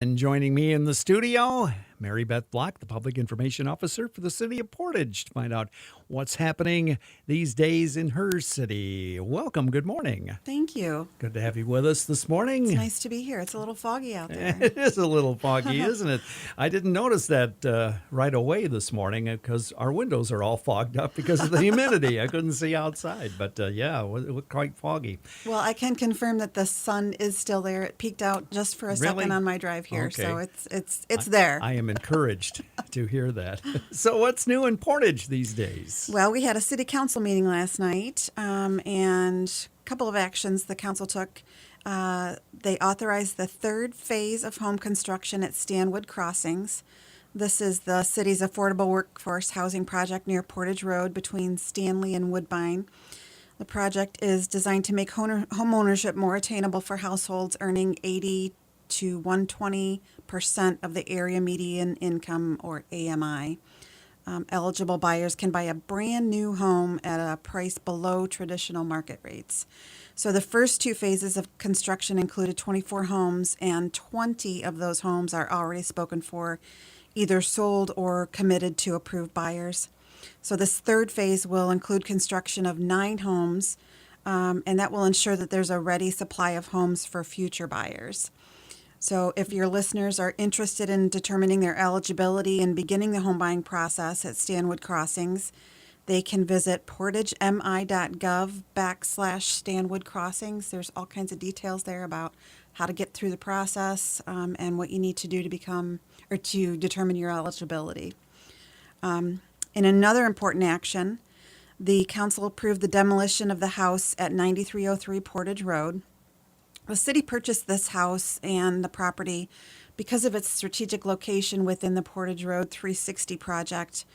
And joining me in the studio, Mary Beth Block, the Public Information Officer for the City of Portage, to find out what's happening these days in her city. Welcome. Good morning. Thank you. Good to have you with us this morning. It's nice to be here. It's a little foggy out there. It is a little foggy, isn't it? I didn't notice that right away this morning because our windows are all fogged up because of the humidity. I couldn't see outside, but yeah, it was quite foggy. Well, I can confirm that the sun is still there. It peeked out just for a second on my drive here, Okay. so it's there. I am encouraged to hear that. So what's new in Portage these days? Well, we had a city council meeting last night, and a couple of actions the council took. They authorized the third phase of home construction at Stanwood Crossings. This is the city's affordable workforce housing project near Portage Road between Stanley and Woodbine. The project is designed to make home ownership more attainable for households earning 80 to 120% of the area median income, or AMI. Eligible buyers can buy a brand new home at a price below traditional market rates. So the first two phases of construction included 24 homes, and 20 of those homes are already spoken for, either sold or committed to approved buyers. So this third phase will include construction of 9 homes, and that will ensure that there's a ready supply of homes for future buyers. So if your listeners are interested in determining their eligibility and beginning the home buying process at Stanwood Crossings, they can visit portagemi.gov/Stanwood Crossings. There's all kinds of details there about how to get through the process and what you need to do to become or to determine your eligibility. In another important action, the council approved the demolition of the house at 9303 Portage Road. The city purchased this house and the property because of its strategic location within the Portage Road 360 project.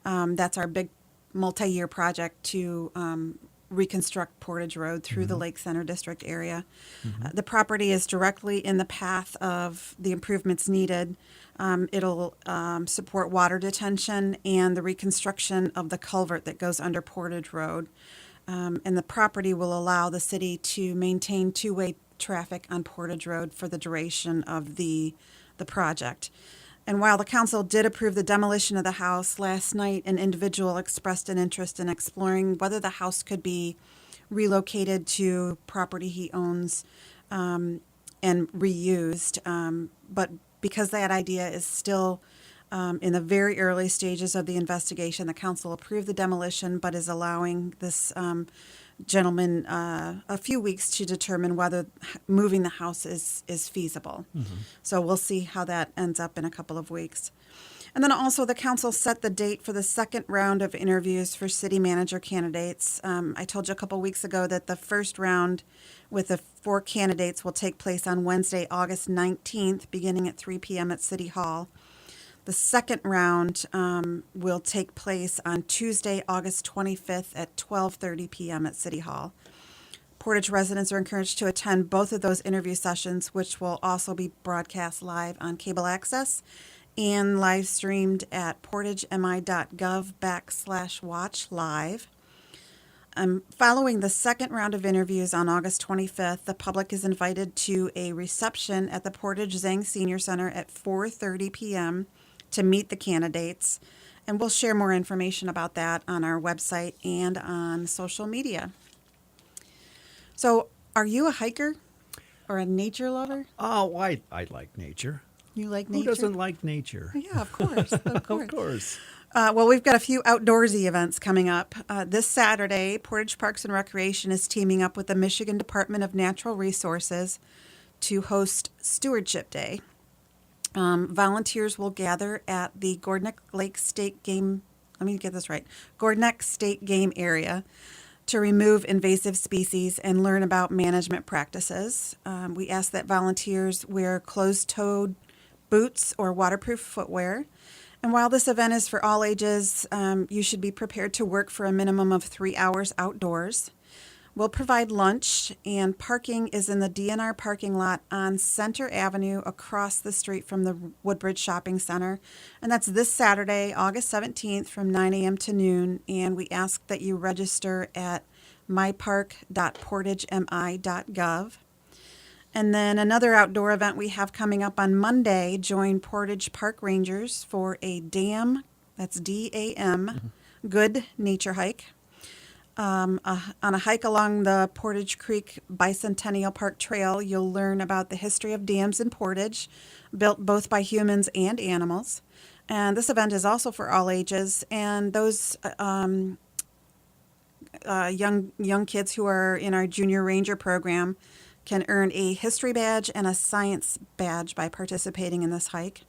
That's our big multi-year project to reconstruct Portage Road through the Lake Center District area. The property is directly in the path of the improvements needed. It'll support water detention and the reconstruction of the culvert that goes under Portage Road. And the property will allow the city to maintain two-way traffic on Portage Road for the duration of the project. And while the council did approve the demolition of the house, last night an individual expressed an interest in exploring whether the house could be relocated to property he owns and reused. But because that idea is still in the very early stages of the investigation, the council approved the demolition but is allowing this gentleman a few weeks to determine whether moving the house is feasible. So we'll see how that ends up in a couple of weeks. And then also the council set the date for the second round of interviews for city manager candidates. I told you a couple weeks ago that the first round with the 4 candidates will take place on Wednesday, August 19th, beginning at 3 p.m. at City Hall. The second round will take place on Tuesday, August 25th at 12:30 p.m. at City Hall. Portage residents are encouraged to attend both of those interview sessions, which will also be broadcast live on cable access and live streamed at portagemi.gov/watch live. Following the second round of interviews on August 25th, the public is invited to a reception at the Portage Zhang Senior Center at 4:30 p.m. to meet the candidates, and we'll share more information about that on our website and on social media. So, are you a hiker or a nature lover? Oh, I like nature. You like nature? Who doesn't like nature? Yeah, of course. Of course. Of course. Well, we've got a few outdoorsy events coming up. This Saturday, Portage Parks and Recreation is teaming up with the Michigan Department of Natural Resources to host Stewardship Day. Volunteers will gather at the Gordneck State Game Area to remove invasive species and learn about management practices. We ask that volunteers wear closed-toed boots or waterproof footwear. And while this event is for all ages, you should be prepared to work for a minimum of 3 hours outdoors. We'll provide lunch, and parking is in the DNR parking lot on Center Avenue across the street from the Woodbridge Shopping Center. And that's this Saturday, August 17th from 9 a.m. to noon. And we ask that you register at mypark.portagemi.gov. And then another outdoor event we have coming up on Monday, join Portage Park Rangers for a DAM, that's DAM, good nature hike. On a hike along the Portage Creek Bicentennial Park Trail, you'll learn about the history of dams in Portage, built both by humans and animals. And this event is also for all ages, and those young kids who are in our Junior Ranger program can earn a history badge and a science badge by participating in this hike.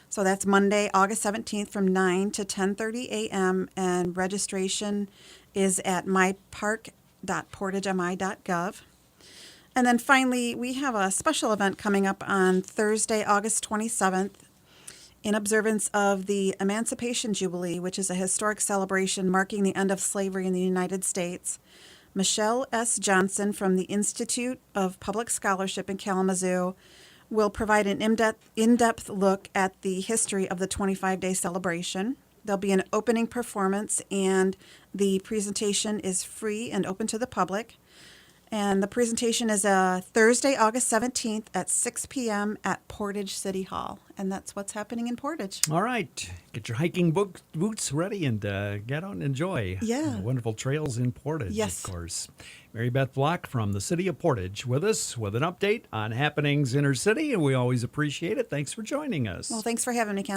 So that's Monday, August 17th from 9 to 10:30 a.m. and registration is at mypark.portagemi.gov. And then finally, we have a special event coming up on Thursday, August 27th in observance of the Emancipation Jubilee, which is a historic celebration marking the end of slavery in the United States. Michelle S. Johnson from the Institute of Public Scholarship in Kalamazoo will provide an in-depth look at the history of the 25-day celebration. There'll be an opening performance, and the presentation is free and open to the public. And the presentation is Thursday, August 17th at 6 p.m. at Portage City Hall. And that's what's happening in Portage. All right. Get your hiking boots ready and get out and enjoy Yeah. the wonderful trails in Portage, Yes. of course. Mary Beth Block from the city of Portage with us with an update on happenings in her city, and we always appreciate it. Thanks for joining us. Well, thanks for having me, Ken.